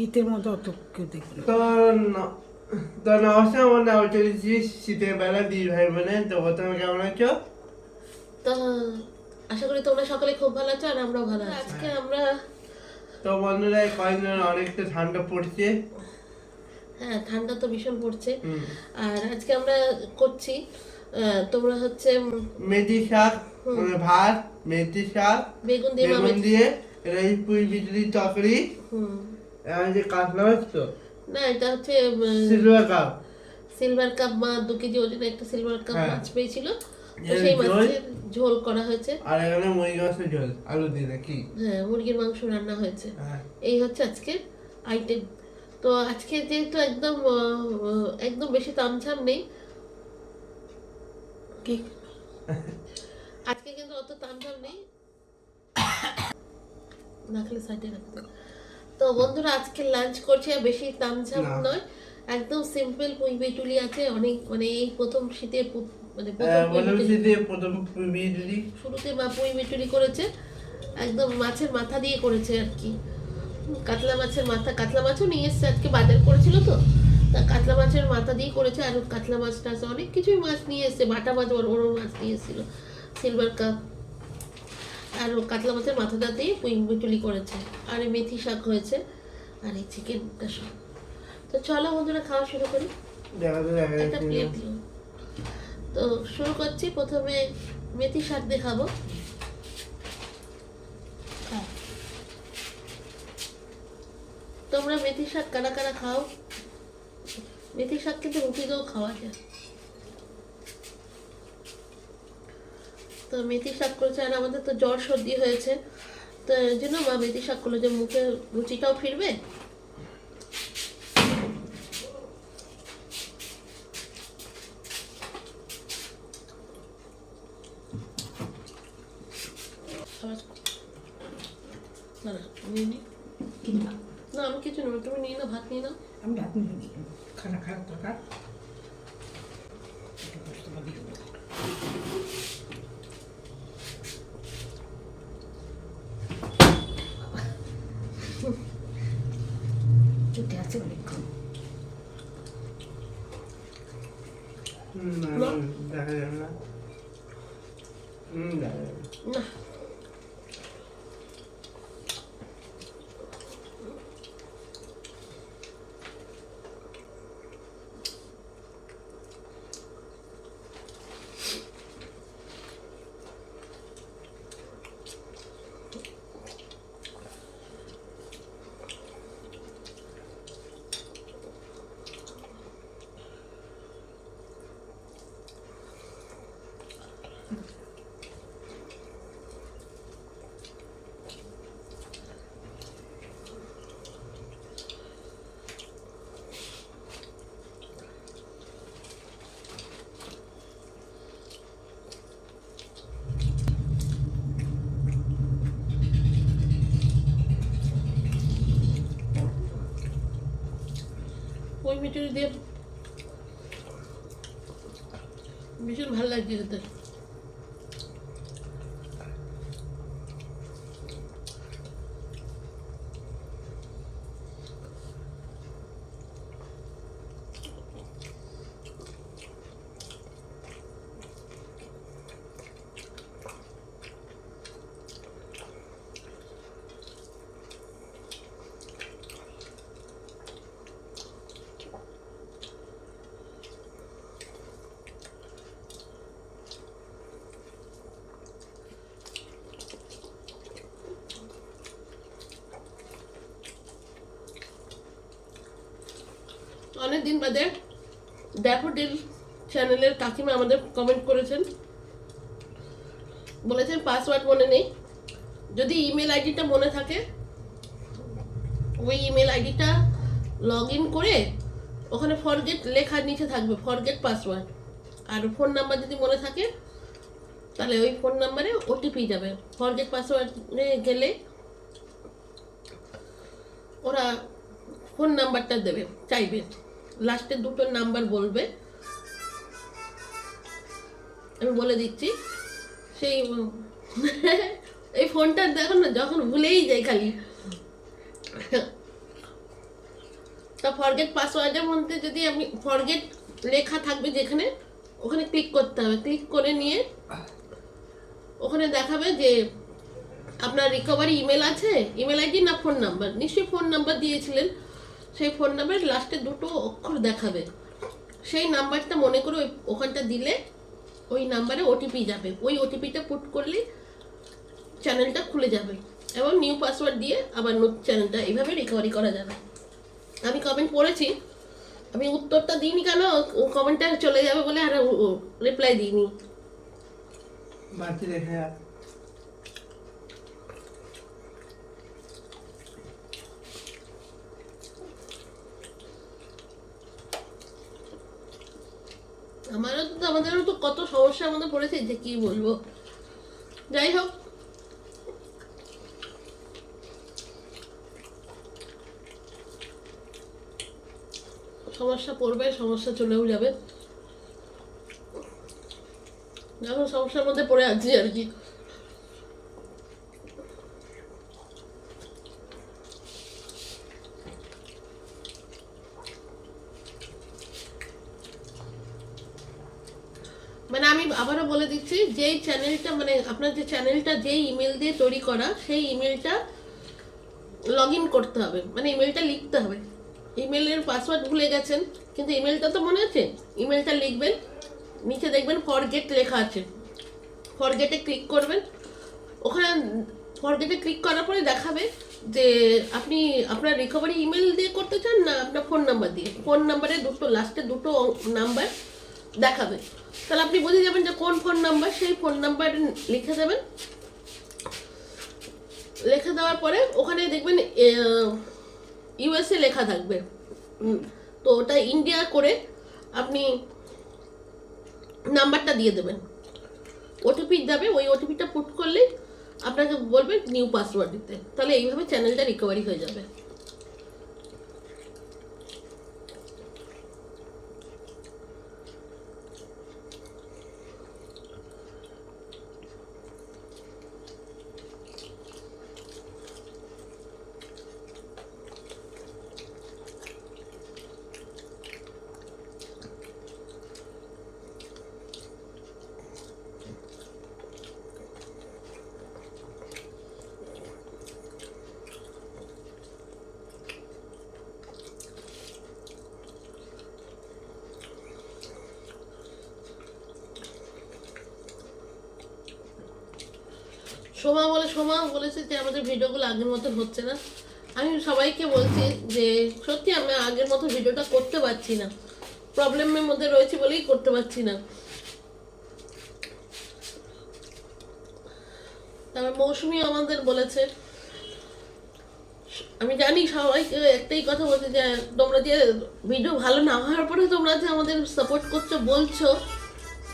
শীতের মধ্যে অত কেউ দেখবে না। তো নমস্কার, আমার নাম চলেছি শীতের বেলা দিই ভাই বোনে। তো তুমি কেমন আছো? তো আশা করি তোমরা সকলে খুব ভালো আছো আর আমরাও ভালো আছি। আজকে আমরা তো বন্ধুরা, এই কয়েকদিন অনেকটা ঠান্ডা পড়ছে। হ্যাঁ, ঠান্ডা তো ভীষণ পড়ছে। হুম। আর আজকে আমরা করছি তোমরা হচ্ছে মেথি শাক, মানে ভাত, মেথি শাক, বেগুন দিয়ে বেগুন দিয়ে এটা পুঁই বিচুলি তরকারি। হুম আর যে কাতলা মাছ তো না, এটা হচ্ছে সিলভার কাপ। সিলভার কাপ মা 2 কেজি ওজনের একটা সিলভার কাপ হ্যাঁ। মাছ পেয়েছিল, তো এর সেই ঝোল? মাছের ঝোল করা হয়েছে। আর এখানে মুরগি মাছের ঝোল আলু দিয়ে নাকি? হ্যাঁ, মুরগির মাংস রান্না হয়েছে। হ্যাঁ। এই হচ্ছে আজকে আইটেম। তো আজকে যেহেতু একদম একদম বেশি তামঝাম নেই, কি আজকে কিন্তু অত তামঝাম নেই, নাকলে সাইডে রাখতে। তো বন্ধুরা, আজকে লাঞ্চ করছি আর বেশি তামঝাম না। নয়, একদম সিম্পল পুঁই বেটুলি আছে অনেক, মানে এই প্রথম শীতের মানে প্রথম পুঁই বললাম বেটুলি। শীতে প্রথম পুঁই বিচুলি। শুরুতে মা পুঁই বেটুলি করেছে, একদম মাছের মাথা দিয়ে করেছে আর কি। কাতলা মাছের মাথা, কাতলা মাছও নিয়ে এসছে, আজকে বাজার করেছিল তো, তা কাতলা মাছের মাথা দিয়ে করেছে। আর কাতলা মাছটা আছে, অনেক কিছুই মাছ নিয়ে এসছে, বাটা মাছ, বড় বড় মাছ নিয়ে এসেছিল, সিলভার কাপ। আর কাতলা মাছের মাথাটা দিয়ে পুঁই বেটুলি করেছে। আর এই মেথি শাক হয়েছে, আর এই চিকেনটা সব। তো চলো বন্ধুরা, খাওয়া শুরু করি। দেখা একটা যাচ্ছে প্লেট দিও। তো শুরু করছি, প্রথমে মেথি শাক দিয়ে খাবো। খাও। তোমরা মেথি শাক কারা কারা খাও? মেথি শাক কিন্তু রুটি দিয়েও খাওয়া যায়। তো মেথি শাক করেছে, আর আমাদের তো জ্বর সর্দি হয়েছে, তো এর জন্য মা মেথি শাক করলো, যে মুখে রুচিটাও ফিরবে। না না, নিয়ে নি। কিনবা? না, আমি কিছু নেবো, তুমি নিয়ে নাও, ভাত নিয়ে নাও। আমি ভাত নিয়ে নিই। খানা খাওয়ার দরকার। একটু বসতে পারি। চুটে আছে অনেকক্ষণ। দেখা যাবে না। দেখা যাবে। না, ওই মিটুরি দিয়ে ভীষণ ভালো লাগছে খেতে। অনেকদিন বাদে ড্যাফোডিল চ্যানেলের কাকিমা আমাদের কমেন্ট করেছেন, বলেছেন পাসওয়ার্ড মনে নেই, যদি ইমেল আইডিটা মনে থাকে ওই ইমেল আইডিটা লগ ইন করে ওখানে ফরগেট লেখা নিচে থাকবে, ফরগেট পাসওয়ার্ড। আর ফোন নাম্বার যদি মনে থাকে তাহলে ওই ফোন নাম্বারে ওটিপি যাবে। ফরগেট পাসওয়ার্ডে গেলে ওরা ফোন নাম্বারটা দেবে, চাইবে, লাস্টে 2টো নাম্বার বলবে, আমি বলে দিচ্ছি। সেই এই ফোনটা দেখো না, যখন ভুলেই যাই খালি। তা ফরগেট পাসওয়ার্ডের মধ্যে যদি আপনি ফরগেট লেখা থাকবে যেখানে, ওখানে ক্লিক করতে হবে। ক্লিক করে নিয়ে ওখানে দেখাবে যে আপনার রিকভারি ইমেল আছে, ইমেল আইডি না ফোন নাম্বার, নিশ্চয়ই ফোন নাম্বার দিয়েছিলেন। সেই ফোন নাম্বারের লাস্টে দুটো অক্ষর দেখাবে, সেই নাম্বারটা মনে করে ওখানটা দিলে ওই নাম্বারে ওটিপি যাবে। ওই ওটিপিটা পুট করলে চ্যানেলটা খুলে যাবে এবং নিউ পাসওয়ার্ড দিয়ে আবার নতুন চ্যানেলটা এইভাবে রিকভারি করা যাবে। আমি কমেন্ট পড়েছি, আমি উত্তরটা দিইনি কেন, কমেন্টটা চলে যাবে বলে আর রিপ্লাই দিইনি। বাকি দেখা যাক। আমাদেরও তো কত সমস্যার মধ্যে পড়েছে যে কি বলবো। যাই হোক, সমস্যা পড়বে, সমস্যা চলেও যাবে। এখন সমস্যার মধ্যে পড়ে আছি আর কি। মানে আমি আবারও বলে দিচ্ছি, যেই চ্যানেলটা মানে আপনার যে চ্যানেলটা যেই ইমেল দিয়ে তৈরি করা, সেই ইমেলটা লগ ইন করতে হবে, মানে ইমেলটা লিখতে হবে। ইমেলের পাসওয়ার্ড ভুলে গেছেন কিন্তু ইমেলটা তো মনে আছে, ইমেলটা লিখবেন, নিচে দেখবেন ফরগেট লেখা আছে, ফরগেটে ক্লিক করবেন। ওখানে ফরগেটে ক্লিক করার পরে দেখাবে যে আপনি আপনার রিকভারি ইমেল দিয়ে করতে চান না আপনার ফোন নাম্বার দিয়ে। ফোন নাম্বারে দুটো লাস্টে দুটো নাম্বার দেখাবে, তাহলে আপনি বুঝে যাবেন যে কোন ফোন নাম্বার। সেই ফোন নাম্বার লিখে দেবেন, লিখে দেওয়ার পরে ওখানে দেখবেন ইউএসএ লেখা থাকবে, তো ওটা ইন্ডিয়া করে আপনি নাম্বারটা দিয়ে দেবেন, ওটিপি যাবে, ওই ওটিপিটা পুট করলেই আপনাকে বলবে নিউ পাসওয়ার্ড দিতে, তাহলে এইভাবে চ্যানেলটা রিকভারি হয়ে যাবে। সোমা বলেছে যে আমাদের ভিডিওগুলো আগের মতন হচ্ছে না। আমি সবাইকে বলছি যে সত্যি আমি আগের মতো ভিডিওটা করতে পারছি না, প্রবলেমের মধ্যে রয়েছে বলেই করতে পারছি না। তারপর মৌসুমি আমাদের বলেছে, আমি জানি সবাইকে একটাই কথা বলছে যে তোমরা যে ভিডিও ভালো না হওয়ার পরে তোমরা যে আমাদের সাপোর্ট করছো বলছো,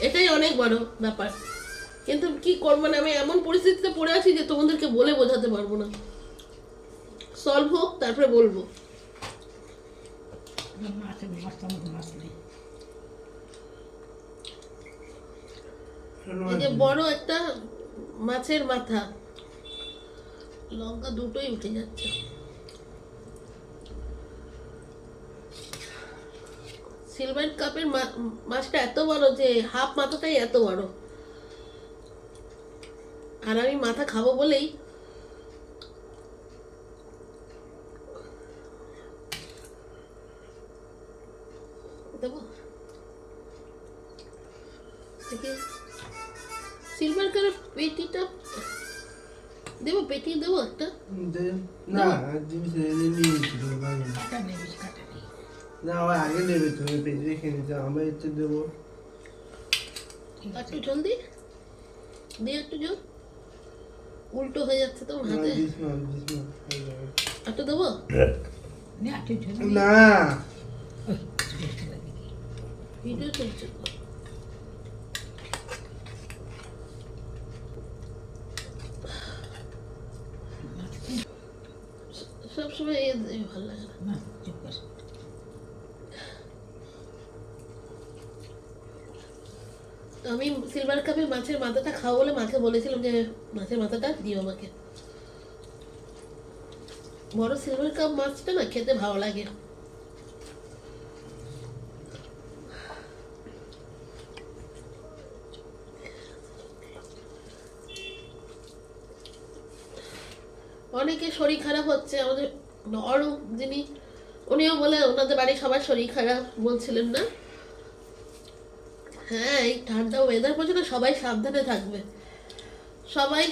এটাই অনেক বড় ব্যাপার। কিন্তু কি করবো না, আমি এমন পরিস্থিতিতে পড়ে আছি যে তোমাদেরকে বলে বোঝাতে পারবো না। সলভ হোক তারপরে বলবো। এই যে বড় একটা মাছের মাথা, লঙ্কা দুটোই উঠে যাচ্ছে। সিলভার কাপের মাছটা এত বড় যে হাফ মাথাটাই এত বড়, আর আমি মাথা খাবো বলেই দেবো। সিলভার কাপের পেটিটা দেবো, পেটি দেবো একটা। না জিনিস নিয়েছিল না, আবার আগে নেবে তুমি পেটে রেখে নিতে, আমরা একটু দেবো। একটু জলদি দিয়ে, একটু জল, উল্টো হয়ে যাচ্ছে তো হাতে। একটু দেবো না, ভিডিও চলছে। সবসময় ভালো লাগে না। আমি সিলভার কাপে মাছের মাথাটা খাওয়া বলে মাকে বলেছিলাম যে মাছের মাথাটা দিও আমাকে। বড় সিলভার কাপ মাছটা না খেতে ভালো লাগে। অনেকে শরীর খারাপ হচ্ছে, আমাদের অরূপ যিনি উনিও বলে ওনাদের বাড়ির সবার শরীর খারাপ বলছিলেন না? হ্যাঁ, এই ঠান্ডা ওয়েদার পড়ছে না, সবাই সাবধানে থাকবে। সবাই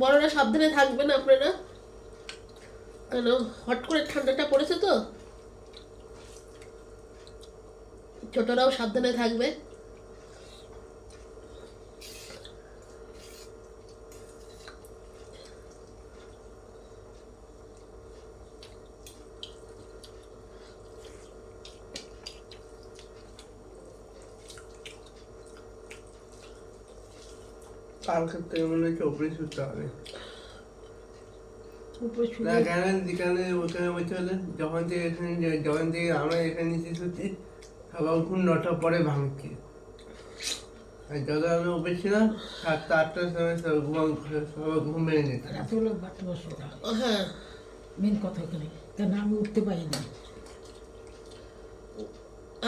বড়রা সাবধানে থাকবেন আপনারা, কেন হট করে ঠান্ডাটা পড়েছে তো। ছোটরাও সাবধানে থাকবে। কালকে থেকে মনে হচ্ছে অফিস ছুটতে হবে। উপরে শুয়ে না কেন যেখানে ওখানে বলতে হলে যখন থেকে এখানে যখন থেকে আমরা এখানে এসে শুচ্ছি সবার ঘুম 9টার পরে ভাঙছে। আর যখন আমি অফিস ছিলাম 7টা 8টার সময় সবার ঘুম ভেঙে যেত। রাত্রে বাথরুম অসুবিধা হয়। হ্যাঁ, মেন কথা ওখানে, তা না আমি উঠতে পারি না।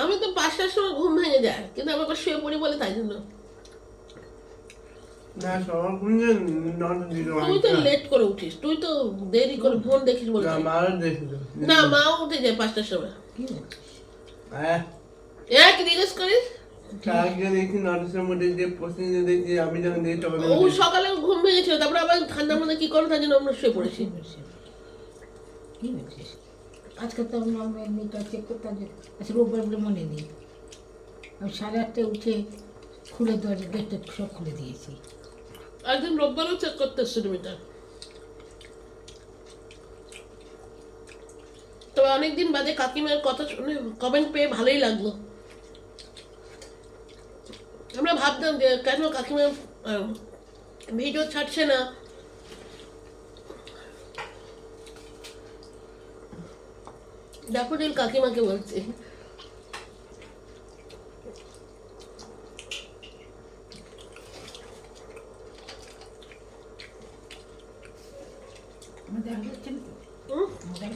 আমি তো 5টার সময় ঘুম ভেঙে যায়, কিন্তু আমি আবার শুয়ে পড়ি বলে তাই জন্য। না সবার ঘুম যে 9টার দিকে তুই তো লেট করে উঠিস, তুই তো দেরি করে ফোন দেখিস বলে না তাই। মারও দেখেছিল। না, মাও উঠে যায় 5টার সময়। কি বলছিস? হ্যাঁ কি জিজ্ঞেস করিস? কালকে দেখি 9টার মধ্যে যে প্রতিদিন দেখি আমি যখন দেখি তখন ও সকালে ঘুম ভেঙেছিল, তারপরে আবার ঠান্ডার মধ্যে কি করো তার জন্য আমরা শুয়ে পড়েছি। কি বলছিস? কি বলছিস? আজকে তো আমার মেয়েটা চেক করতে হবে। আচ্ছা, রোববার বলে মনে নেই। আমি 8:30টায় উঠে খুলে দরজা গেটটা সব খুলে দিয়েছি। একদিন রোববারও চেক করতে এসেছিল মিটার। তবে অনেকদিন বাদে কাকিমার কথা শুনে কমেন্ট পেয়ে ভালোই লাগলো। আমরা ভাবতাম যে কেন কাকিমা ভিডিও ছাড়ছে না। দেখো দিল কাকিমাকে বলছে। আমার দেখা যাচ্ছে না তো? হুম? আমার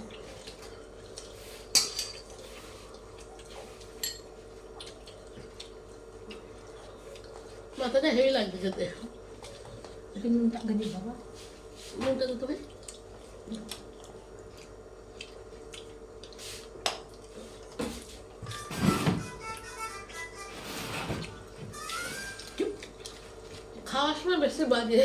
মাথাটা হেভি লাগছে যেতে। এটা নুন টাকা দিই বাবা। নুনটা দিতে হবে। খাওয়ার সময় বেশি বাজে।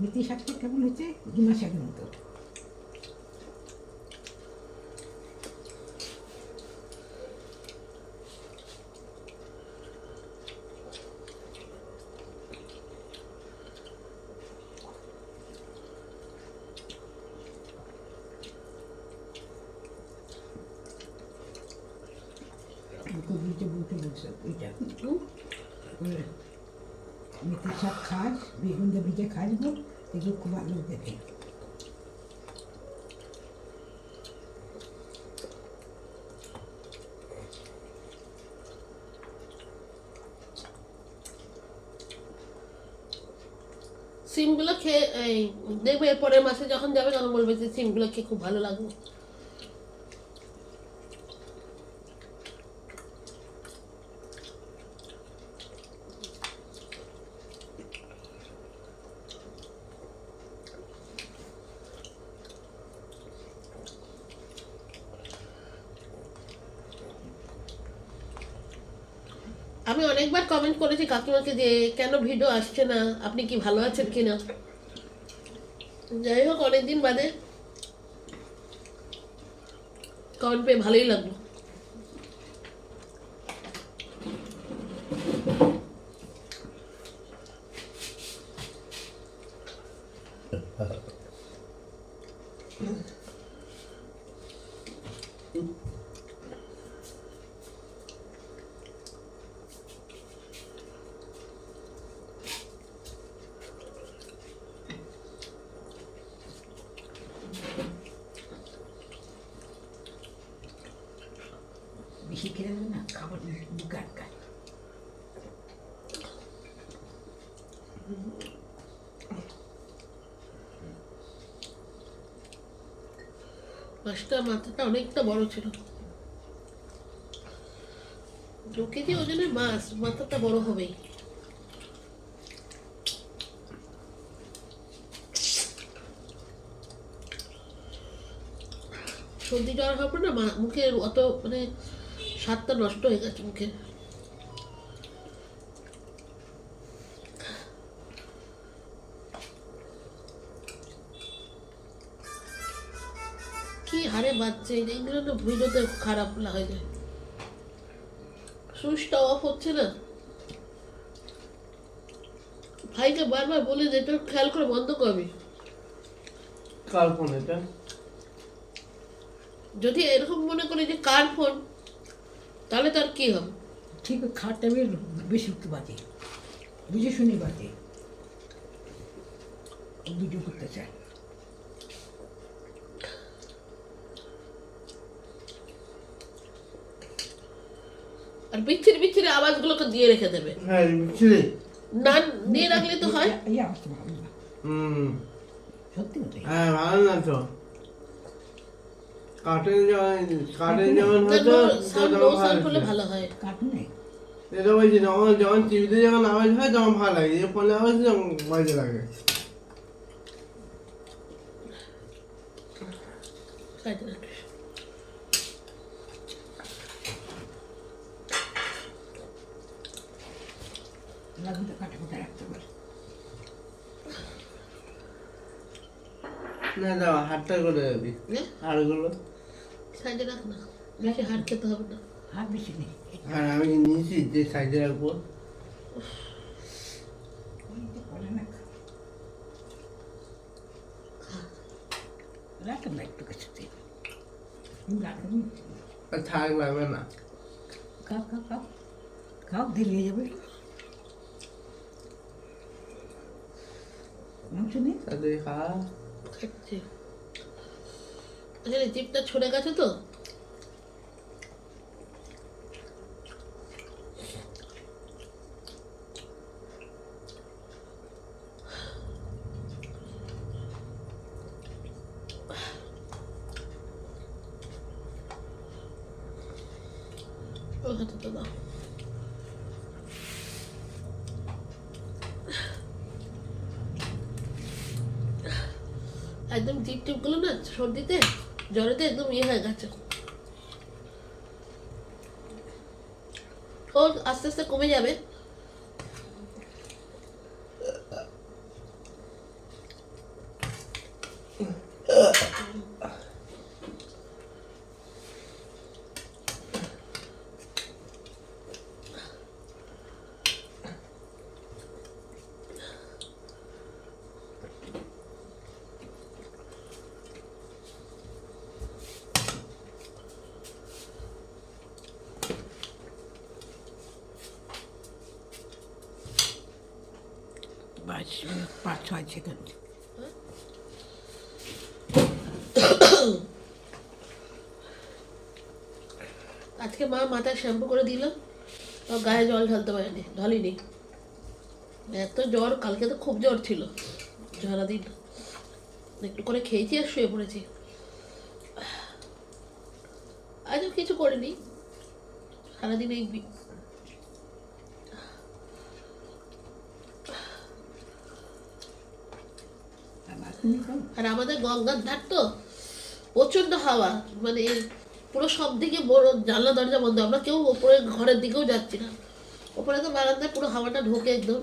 মেথি শাকটা কেমন হচ্ছে? ডিমা শাকের মতো। বলতে বলছো ওইটা মেথি শাক খাস, বেগুন দিয়ে ভিজে খাস গো, এগুলো খুব ভালো দেখে। সিমগুলো খেয়ে দেখবে পরের মাসে যখন যাবে তখন বলবে যে সিমগুলো খেয়ে খুব ভালো লাগলো। আমি অনেকবার কমেন্ট করেছি কাকিমাকে যে কেন ভিডিও আসছে না, আপনি কি ভালো আছেন কিনা। যাই হোক, অনেকদিন বাদে কমেন্ট পেয়ে ভালোই লাগলো। বেশি খেলে দেবে না, খাবার বুকে আটকায়। মাছটার মাথাটা অনেকটা বড় ছিল, 2 কেজি ওজনের মাছ, মাথাটা বড় হবেই। সর্দি জ্বর হওয়ার পর না মুখের অত মানে স্বাদটা নষ্ট হয়ে গেছে মুখের। কি হারে বাচ্চা, এইগুলো না ভিডিওতে খারাপ হয়ে যায়। সুইচটা অফ হচ্ছে না, ভাইকে বারবার বলে যে এটা খেয়াল করে বন্ধ করবি। কার ফোন এটা? যদি এরকম মনে করি যে কার ফোন, তাহলে তার কি হবে? ঠিক খাটটা বেশি একটু বাজে, বুঝে শুনি বাজে, ভিডিও করতে চায়। আর বিচ্ছিরি বিচ্ছিরি আওয়াজগুলোকে দিয়ে রেখে দেবে, হ্যাঁ বুঝলি। না দিয়ে রাখলে তো হয়। এই আওয়াজটা ভালো না, সত্যি কথাই। হ্যাঁ ভালো না তো। কার্টুন যেমন হতো সাউন্ড তখন সাউন্ড ভালো হলে ছিল। ভালো হয়। কার্টুনে এটা বলছি যখন টিভিতে যখন আওয়াজ হয় তখন ভালো লাগে, যে ফোনে আওয়াজ তখন বাজে লাগে। সাইডে রাখ। লাগুটা কাটা কাটা রাখতে পারে। না দাও হাতটা করে যাবি, নে, হাড়গুলো। সাইডে রাখ না, বেশি হাত খেতে হবে না। হাত বেশি নেই, আর আমি নিয়েছি যে সাইডে রাখবো। ওইটা করে না, রাখেন না একটু কিছুতে, রাখেন। আর থাক লাগবে না। খাও খাও খাও খাও, দেরি হয়ে যাবে। মাংস নেই, তাতে খা। খাচ্ছি। আসলে জিপটা ছড়ে গেছে তো, ওই হাতে দাও। একদম জিপ টিপগুলো না সর্দিতে জ্বরেতে একদম ইয়ে হয়ে গেছে। ও আস্তে আস্তে কমে যাবে। বাস 5-6 সেকেন্ড। আজকে মা মাথায় শ্যাম্পু করে দিল, গায়ে জল ঢালতে পারেনি, ঢালিনি। এত জ্বর, কালকে তো খুব জ্বর ছিল সারাদিন। একটু করে খেয়েছি আর শুয়ে পড়েছি। আজও কিছু করিনি, সারাদিন এই আর আমাদের গঙ্গার ধার তো প্রচন্ড হাওয়া, মানে পুরো সব দিকে বড় জানলা দরজা বন্ধ, আমরা কেউ ওপরে ঘরের দিকেও যাচ্ছি না। ওপরে তো বারান্দায় পুরো হাওয়াটা ঢোকে একদম।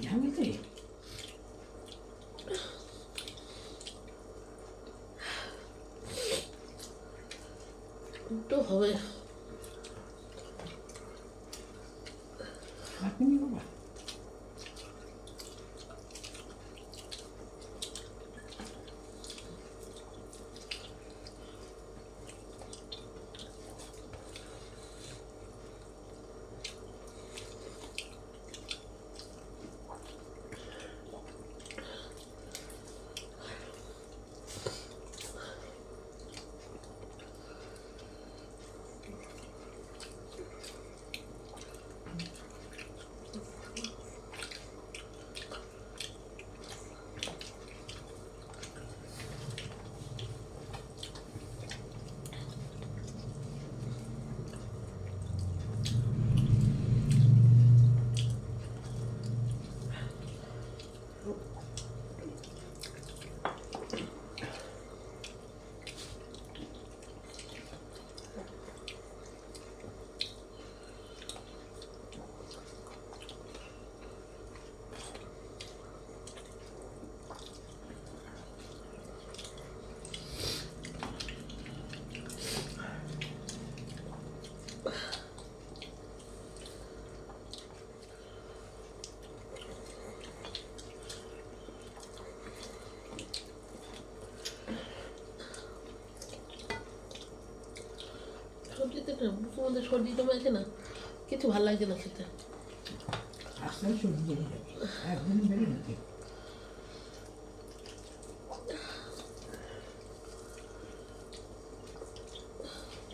ঝামেতে একটু হবে। আপনি বাবা নাকের মধ্যে সর্দি জমে আছে না, কিছু ভালো লাগছে না খেতে। আস্তে আস্তে সর্দি বেড়ে যাবে, একদিন বেড়ে যাবে।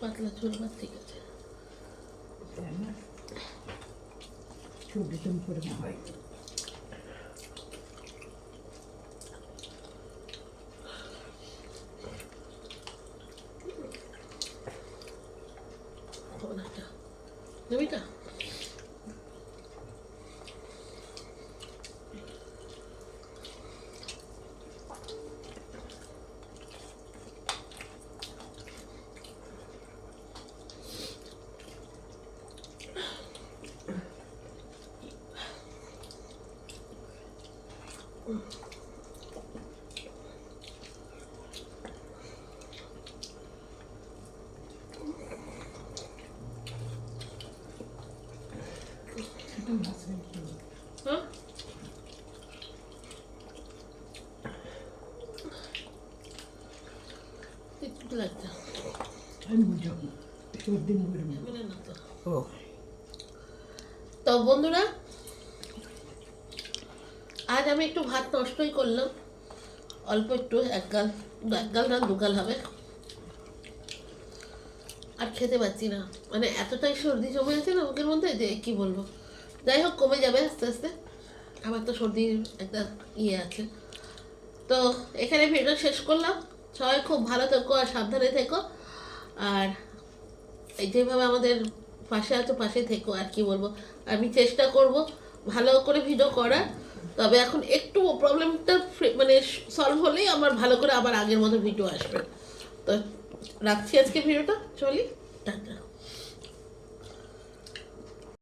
পাতলা ঝোল ভাত ঠিক আছে। সর্দি টম করে না হয়। অনেকটা নমিতা এটা মাছের ঝোল। হ্যাঁ একটু লাগছে আমি বুঝাবো সর্দি মরে না। মানে না তো। ও তো বন্ধুরা, আজ আমি একটু ভাত নষ্টই করলাম, অল্প একটু, এক গাল না 2 গাল হবে। আর খেতে পাচ্ছি না, মানে এতটাই সর্দি জমে আছে না মুখের মধ্যে যে কি বলবো। যাই হোক, কমে যাবে আস্তে আস্তে, আমার তো সর্দির একটা ইয়ে আছে। তো এখানে ভিডিও শেষ করলাম। সবাই খুব ভালো থেকো আর সাবধানে থেকো, আর এই যেভাবে আমাদের পাশে আছো পাশে থেকো। আর কি বলবো, আমি চেষ্টা করব ভালো করে ভিডিও করার। তবে এখন একটু প্রবলেমটা মানে সলভ হলেই আমার ভালো করে আবার আগের মতো ভিডিও আসবে। তো রাখছি আজকে ভিডিওটা, চলি, টাটা।